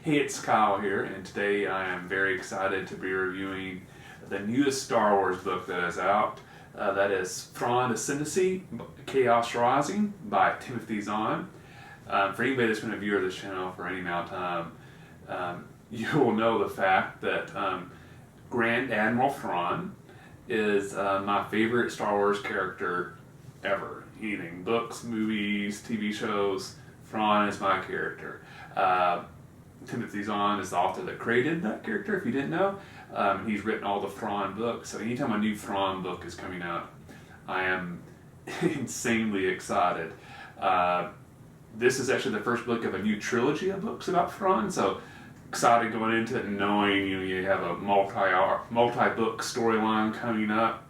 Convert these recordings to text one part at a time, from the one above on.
Hey, it's Kyle here, and today I am very excited to be reviewing the newest Star Wars book that is out. That is Thrawn Ascendancy, Chaos Rising by Timothy Zahn. For anybody that's been a viewer of this channel for any amount of time, you will know the fact that Grand Admiral Thrawn is my favorite Star Wars character ever. Anything, books, movies, TV shows, Thrawn is my character. Timothy Zahn is the author that created that character, if you didn't know. He's written all the Thrawn books, so anytime a new Thrawn book is coming out, I am insanely excited. This is actually the first book of a new trilogy of books about Thrawn, so excited going into it and knowing you have a multi-book storyline coming up.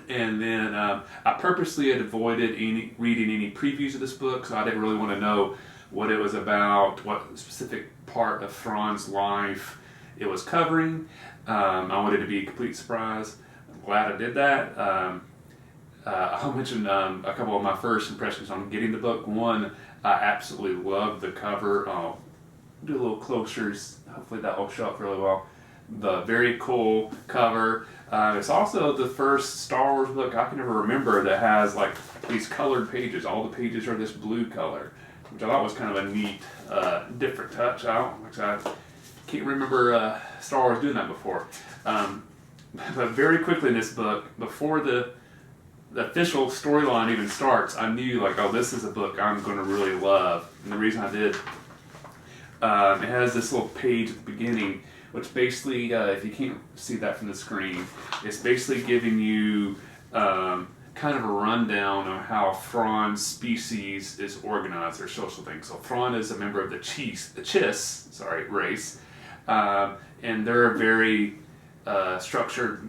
And then I purposely had avoided reading any previews of this book, so I didn't really want to know what it was about, what specific part of Thrawn's life it was covering. I wanted to be a complete surprise. I'm glad I did that. I'll mention a couple of my first impressions on getting the book. One, I absolutely loved the cover. I'll do a little closer, hopefully that will show up really well. The very cool cover. It's also the first Star Wars book I can ever remember that has like these colored pages. All the pages are this blue color, which I thought was kind of a neat, different touch. I can't remember Star Wars doing that before. But very quickly in this book, before the official storyline even starts, I knew like, oh, this is a book I'm going to really love. And the reason I did, it has this little page at the beginning, which basically, if you can't see that from the screen, it's basically giving you kind of a rundown on how Thrawn's species is organized, their social thing. So Thrawn is a member of the Chiss race, and they're a very structured,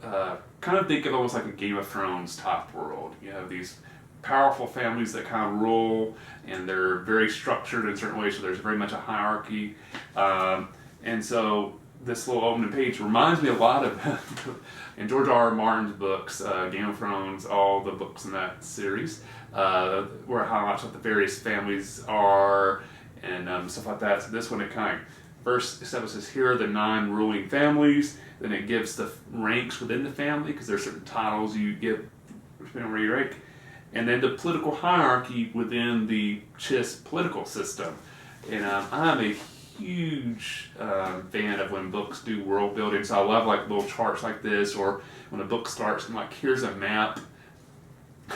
kind of think of almost like a Game of Thrones type world. You have these powerful families that kind of rule, and they're very structured in certain ways, so there's very much a hierarchy. And so this little opening page reminds me a lot of in George R. R. Martin's books, Game of Thrones, all the books in that series, where it highlights what the various families are and stuff like that. So this one, it kind of first establishes here are the 9 ruling families, then it gives the ranks within the family, because there are certain titles you get depending on where you rank, and then the political hierarchy within the Chiss political system. And I'm a huge fan of when books do world building, so I love like little charts like this, or when a book starts and like here's a map.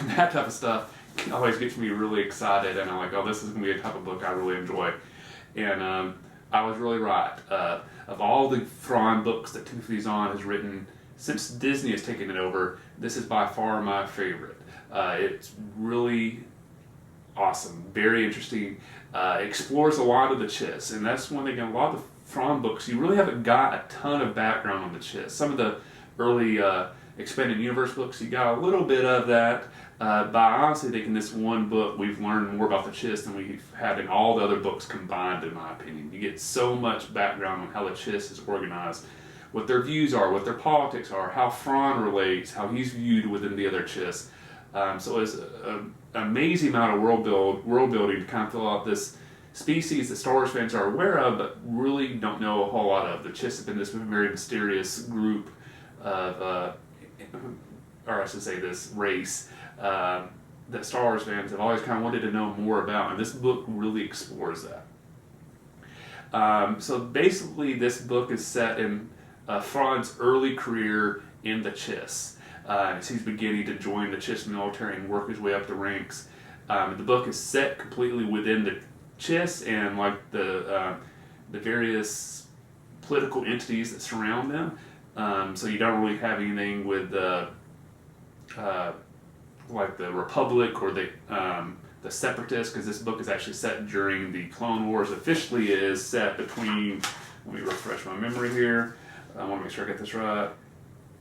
That type of stuff always gets me really excited, and I'm like, oh, this is going to be a type of book I really enjoy. And I was really right. Of all the Thrawn books that Timothy Zahn has written since Disney has taken it over, this is by far my favorite. It's really awesome, very interesting, explores a lot of the Chiss, and that's one thing in a lot of the Thrawn books, you really haven't got a ton of background on the Chiss. Some of the early expanded universe books, you got a little bit of that, but I honestly think in this one book we've learned more about the Chiss than we've had in all the other books combined, in my opinion. You get so much background on how the Chiss is organized, what their views are, what their politics are, how Thrawn relates, how he's viewed within the other Chiss. So it's an amazing amount of world building to kind of fill out this species that Star Wars fans are aware of, but really don't know a whole lot of. The Chiss have been this very mysterious group of, or I should say this race, that Star Wars fans have always kind of wanted to know more about, and this book really explores that. So basically this book is set in Thrawn's early career in the Chiss. As he's beginning to join the Chiss military and work his way up the ranks. The book is set completely within the Chiss and like the various political entities that surround them. So you don't really have anything with like the Republic or the Separatists, because this book is actually set during the Clone Wars. Officially, it is set between. Let me refresh my memory here. I want to make sure I get this right.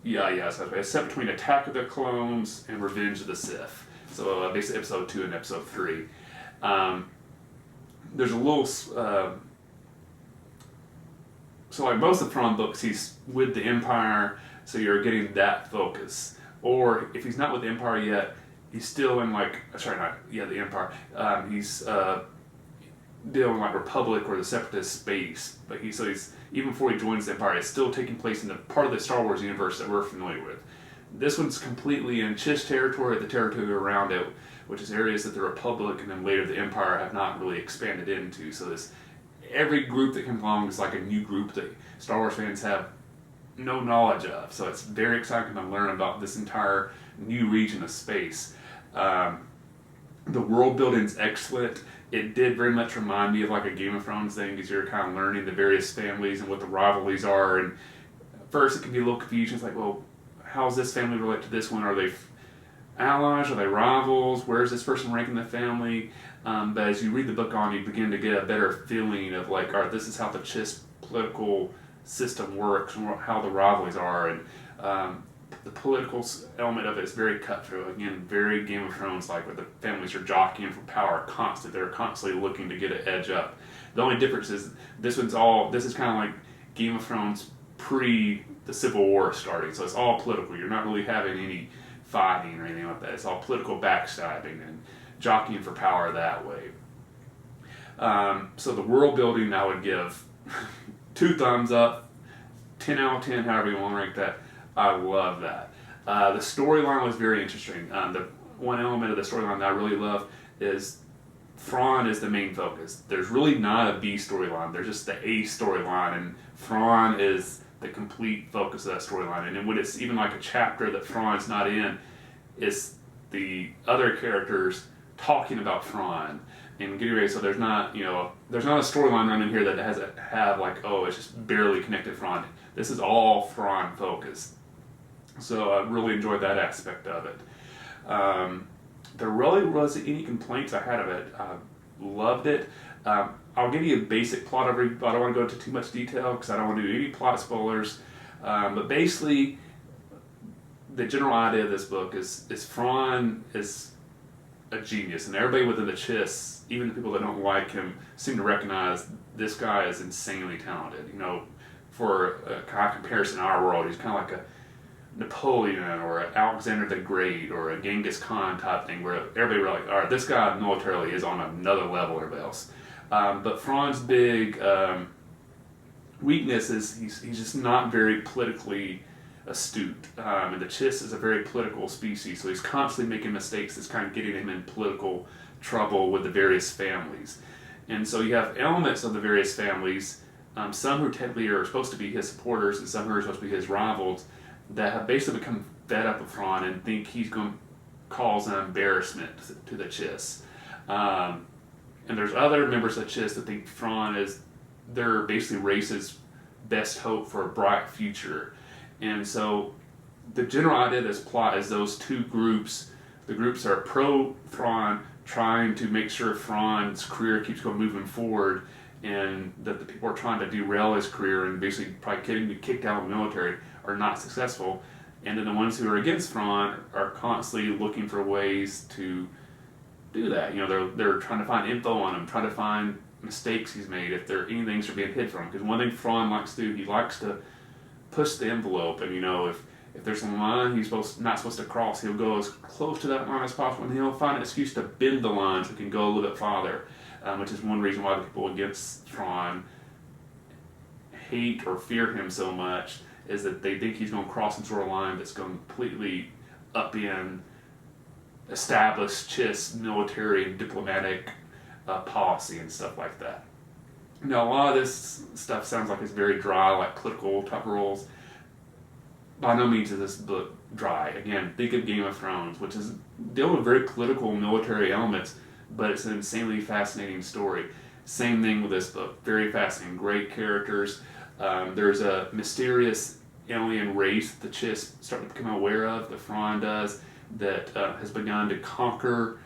Yeah, so it's set between Attack of the Clones and Revenge of the Sith. So basically episode 2 and episode 3. There's a little, so like most of Thrawn books, he's with the Empire, so you're getting that focus. Or if he's not with the Empire yet, he's still in like, the Empire. He's deal in like Republic or the Separatist space, but he's even before he joins the Empire, it's still taking place in the part of the Star Wars universe that we're familiar with. This one's completely in Chiss territory, the territory around it, which is areas that the Republic and then later the Empire have not really expanded into. So every group that comes along is like a new group that Star Wars fans have no knowledge of. So it's very exciting to learn about this entire new region of space. The world building's excellent. It did very much remind me of like a Game of Thrones thing, because you're kind of learning the various families and what the rivalries are. And at first it can be a little confusing. It's like, well, how's this family relate to this one? Are they allies? Are they rivals? Where's this person rank in the family? But as you read the book on, you begin to get a better feeling of like, all right, this is how the Chiss political system works and how the rivalries are. And the political element of it is very cutthroat. Again, very Game of Thrones like, where the families are jockeying for power constantly. They're constantly looking to get an edge up. The only difference is this is kind of like Game of Thrones pre the Civil War starting. So it's all political. You're not really having any fighting or anything like that. It's all political backstabbing and jockeying for power that way. So the world building, I would give 2 thumbs up, 10 out of 10, however you want to rank that. I love that. The storyline was very interesting. The one element of the storyline that I really love is Thrawn is the main focus. There's really not a B storyline. There's just the A storyline, and Thrawn is the complete focus of that storyline. And then when it's even like a chapter that Thrawn's not in, it's the other characters talking about Thrawn and getting ready. So there's not a storyline running here that have like, oh, it's just barely connected Thrawn. This is all Thrawn focused. So I really enjoyed that aspect of it. There really wasn't any complaints I had of it. I loved it. I'll give you a basic plot overview, but I don't want to go into too much detail because I don't want to do any plot spoilers. But basically, the general idea of this book is Thrawn is a genius, and everybody within the Chiss, even the people that don't like him, seem to recognize this guy is insanely talented. For a kind of comparison in our world, he's kind of like a Napoleon or an Alexander the Great or a Genghis Khan type thing, where everybody were like, all right, this guy militarily is on another level or everybody else. But Thrawn's big weakness is he's just not very politically astute. And the Chiss is a very political species, so he's constantly making mistakes that's kind of getting him in political trouble with the various families. And so you have elements of the various families, some who technically are supposed to be his supporters and some who are supposed to be his rivals, that have basically become fed up with Thrawn and think he's going to cause an embarrassment to the Chiss. And there's other members of the Chiss that think Thrawn is their basically race's best hope for a bright future. And so the general idea of this plot is those two groups. The groups are pro-Thrawn, trying to make sure Thrawn's career keeps moving forward, and that the people are trying to derail his career and basically probably getting him kicked out of the military are not successful. And then the ones who are against Thrawn are constantly looking for ways to do that. They're trying to find info on him, trying to find mistakes he's made, if there any things are being hid from him. Because one thing Thrawn likes to do, he likes to push the envelope, and if there's a line he's not supposed to cross, he'll go as close to that line as possible, and he'll find an excuse to bend the line so he can go a little bit farther, which is one reason why the people against Thrawn hate or fear him so much, is that they think he's going to cross some sort of line that's going to completely upend established Chiss military and diplomatic policy and stuff like that. Now, a lot of this stuff sounds like it's very dry, like political type roles. By no means is this book dry. Again, think of Game of Thrones, which is dealing with very political military elements, but it's an insanely fascinating story. Same thing with this book. Very fascinating, great characters. There's a mysterious alien race the Chiss start to become aware of, the Thrawn does, that has begun to conquer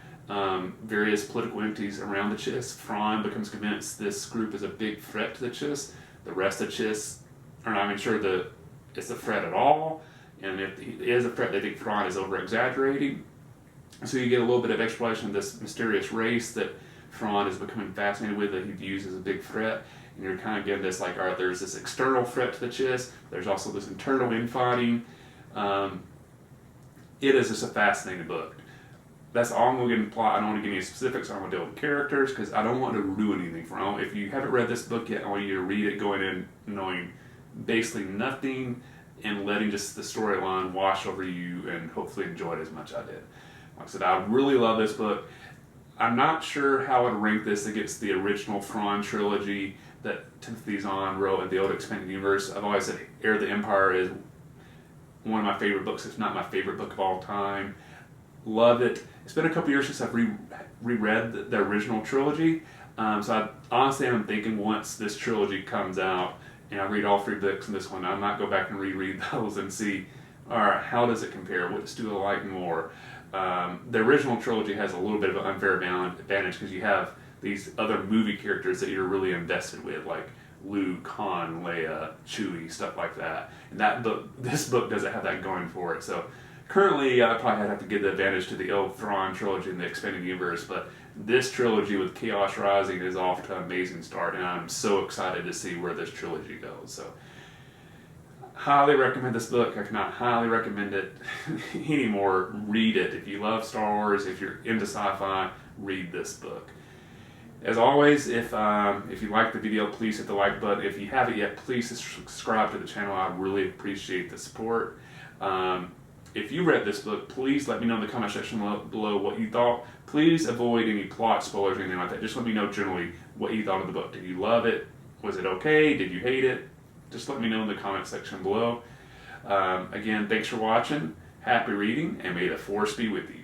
various political entities around the Chiss. Thrawn becomes convinced this group is a big threat to the Chiss. The rest of the Chiss are not even sure that it's a threat at all, and if it is a threat, they think Thrawn is over-exaggerating. So you get a little bit of exploration of this mysterious race that Thrawn is becoming fascinated with, that he views as a big threat, and you're kind of getting this like, all right, there's this external threat to the Chiss, there's also this internal infighting. It is just a fascinating book. that's all I'm going to get in the plot. I don't want to give any specifics. I don't want to deal with characters because I don't want to ruin anything for you. If you haven't read this book yet, I want you to read it going in knowing basically nothing and letting just the storyline wash over you and hopefully enjoy it as much as I did. Like I said, I really love this book. I'm not sure how I'd rank this against the original Thrawn trilogy that Timothy Zahn wrote in the old expanded universe. I've always said Heir of the Empire is one of my favorite books, if not my favorite book of all time. Loved it. It's been a couple years since I've reread the original trilogy. So honestly I'm thinking once this trilogy comes out and I read all 3 books in this one, I might go back and reread those and see, all right, how does it compare? What do I like more? The original trilogy has a little bit of an unfair advantage because you have these other movie characters that you're really invested with, like Luke, Han, Leia, Chewie, stuff like that. And this book doesn't have that going for it. So currently, I probably have to give the advantage to the old Thrawn trilogy in the expanded universe, but this trilogy with Chaos Rising is off to an amazing start, and I'm so excited to see where this trilogy goes. So, highly recommend this book. I cannot highly recommend it anymore. Read it. If you love Star Wars, if you're into sci-fi, read this book. As always, if you like the video, please hit the like button. If you haven't yet, please subscribe to the channel. I really appreciate the support. If you read this book, please let me know in the comment section below what you thought. Please avoid any plot spoilers or anything like that. Just let me know generally what you thought of the book. Did you love it? Was it okay? Did you hate it? Just let me know in the comment section below. Again, thanks for watching. Happy reading, and may the Force be with you.